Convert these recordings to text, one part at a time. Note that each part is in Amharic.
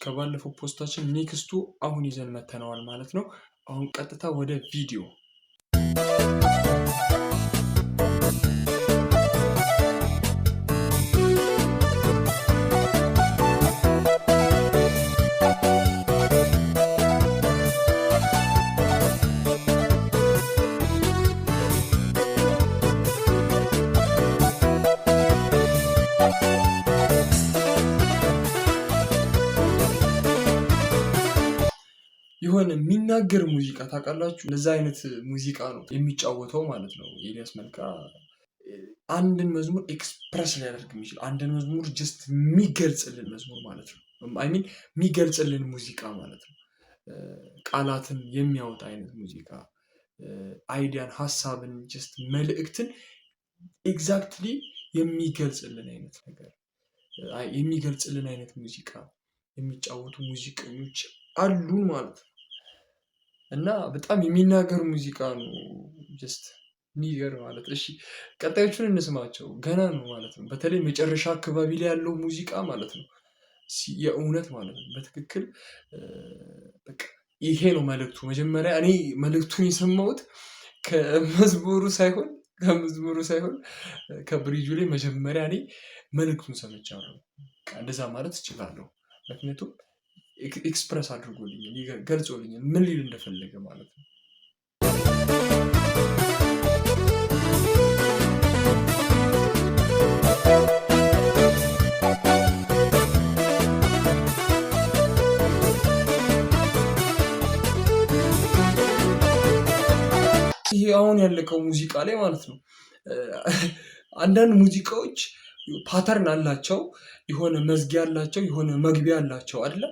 ከባለፈው ፖስታችን ኔክስቱ አሁን ይዘን መተናል ማለት ነው። አሁን ቀጥታ ወደ ቪዲዮ የሆነ የሚናገር ሙዚቃ ታውቃላችሁ? ለዛ አይነት ሙዚቃ ነው የሚጫወተው ማለት ነው። ኤልያስ መልካ አንድን መዝሙር ኤክስፕረስ ሊያደርግ የሚችል አንድን መዝሙር ጀስት የሚገልጽልን መዝሙር ማለት ነው። አይ ሚን የሚገልጽልን ሙዚቃ ማለት ነው። ቃላትን የሚያወጣ አይነት ሙዚቃ፣ አይዲያን፣ ሀሳብን፣ ጀስት መልእክትን ኤግዛክትሊ የሚገልጽልን አይነት ነገር የሚገልጽልን አይነት ሙዚቃ የሚጫወቱ ሙዚቀኞች አሉ ማለት ነው። እና በጣም የሚናገር ሙዚቃ ነው። ጀስት ኒገር ማለት እሺ፣ ቀጣዮቹን እንስማቸው። ገና ነው ማለት ነው። በተለይ መጨረሻ አካባቢ ላይ ያለው ሙዚቃ ማለት ነው የእውነት ማለት ነው በትክክል በቃ ይሄ ነው መልእክቱ። መጀመሪያ እኔ መልእክቱን የሰማሁት ከመዝሙሩ ሳይሆን ከብሪጁ ላይ መጀመሪያ እኔ መልእክቱን ሰምቻለሁ። እንደዛ ማለት እችላለሁ። ምክንያቱም ኤክስፕረስ አድርጎልኛል፣ ገልጾልኛል ምን ሊል እንደፈለገ ማለት ነው። ይሄ አሁን ያለቀው ሙዚቃ ላይ ማለት ነው አንዳንድ ሙዚቃዎች ፓተርን አላቸው፣ የሆነ መዝጊያ አላቸው፣ የሆነ መግቢያ አላቸው አይደለ?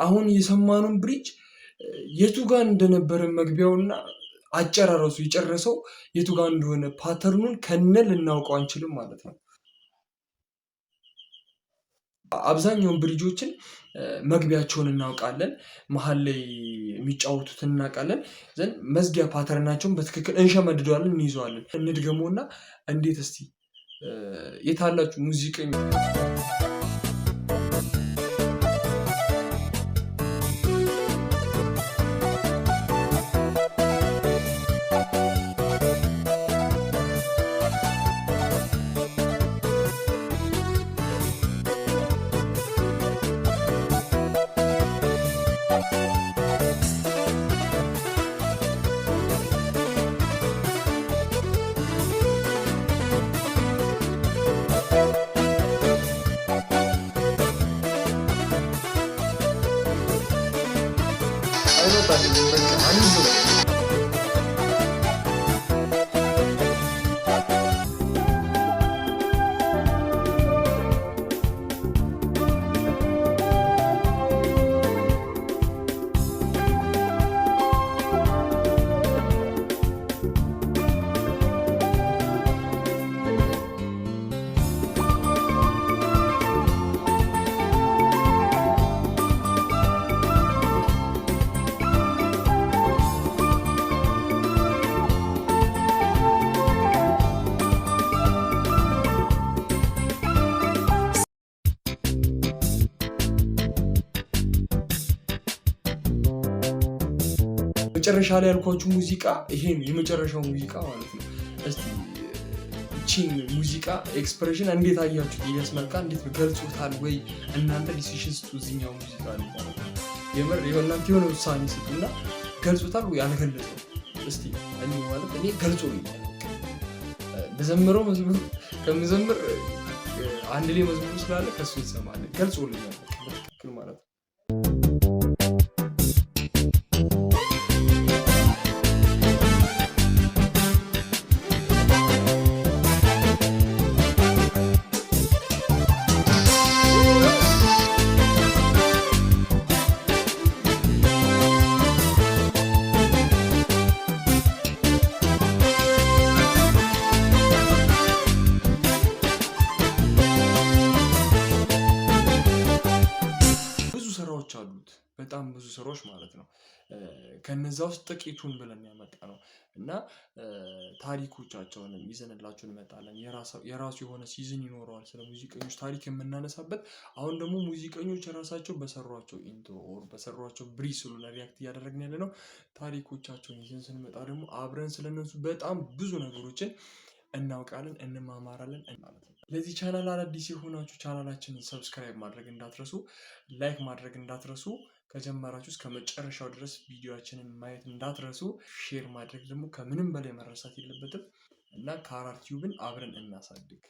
አሁን የሰማነውን ብሪጅ የቱ ጋር እንደነበረ መግቢያውና አጨራረሱ የጨረሰው የቱ ጋር እንደሆነ ፓተርኑን ከነ ልናውቀው አንችልም ማለት ነው። አብዛኛውን ብሪጆችን መግቢያቸውን እናውቃለን፣ መሀል ላይ የሚጫወቱትን እናውቃለን። ዘንድ መዝጊያ ፓተርናቸውን በትክክል እንሸመድደዋለን፣ እንይዘዋለን። እንድገመውና እንዴት እስቲ የታላችሁ ሙዚቀኛ መጨረሻ ላይ ያልኳችሁ ሙዚቃ ይሄ ነው የመጨረሻው ሙዚቃ ማለት ነው። እስቲ እቺን ሙዚቃ ኤክስፕሬሽን እንዴት አያችሁ? ኤልያስ መልካ እንዴት ገልጾታል ወይ? እናንተ ዲሲሽን ስጡ። እዚህኛው ሙዚቃ ላይ የምር እናንተ የሆነ ውሳኔ ስጡና ገልጾታል ወይ አልገለጸው? እስቲ እኔ ማለት እኔ ገልጾልኛል። በዘመረው መዝሙር ከምዘምር አንድ ላይ መዝሙር ስላለ ከሱ እንሰማለን። ገልጾልኛል በትክክል ማለት ነው። በጣም ብዙ ስራዎች ማለት ነው። ከነዛ ውስጥ ጥቂቱን ብለን ያመጣ ነው እና ታሪኮቻቸውንም ይዘንላችሁ እንመጣለን። የራሱ የሆነ ሲዝን ይኖረዋል ስለ ሙዚቀኞች ታሪክ የምናነሳበት። አሁን ደግሞ ሙዚቀኞች ራሳቸው በሰሯቸው ኢንትሮ ኦር በሰሯቸው ብሪዝ ስለሆነ ሪያክት እያደረግን ያለ ነው። ታሪኮቻቸውን ይዘን ስንመጣ ደግሞ አብረን ስለነሱ በጣም ብዙ ነገሮችን እናውቃለን፣ እንማማራለን ማለት ነው። ለዚህ ቻናል አዳዲስ የሆናችሁ ቻናላችንን ሰብስክራይብ ማድረግ እንዳትረሱ፣ ላይክ ማድረግ እንዳትረሱ፣ ከጀመራችሁ እስከ መጨረሻው ድረስ ቪዲዮአችንን ማየት እንዳትረሱ፣ ሼር ማድረግ ደግሞ ከምንም በላይ መረሳት የለበትም እና ካራር ቲዩብን አብረን እናሳድግ።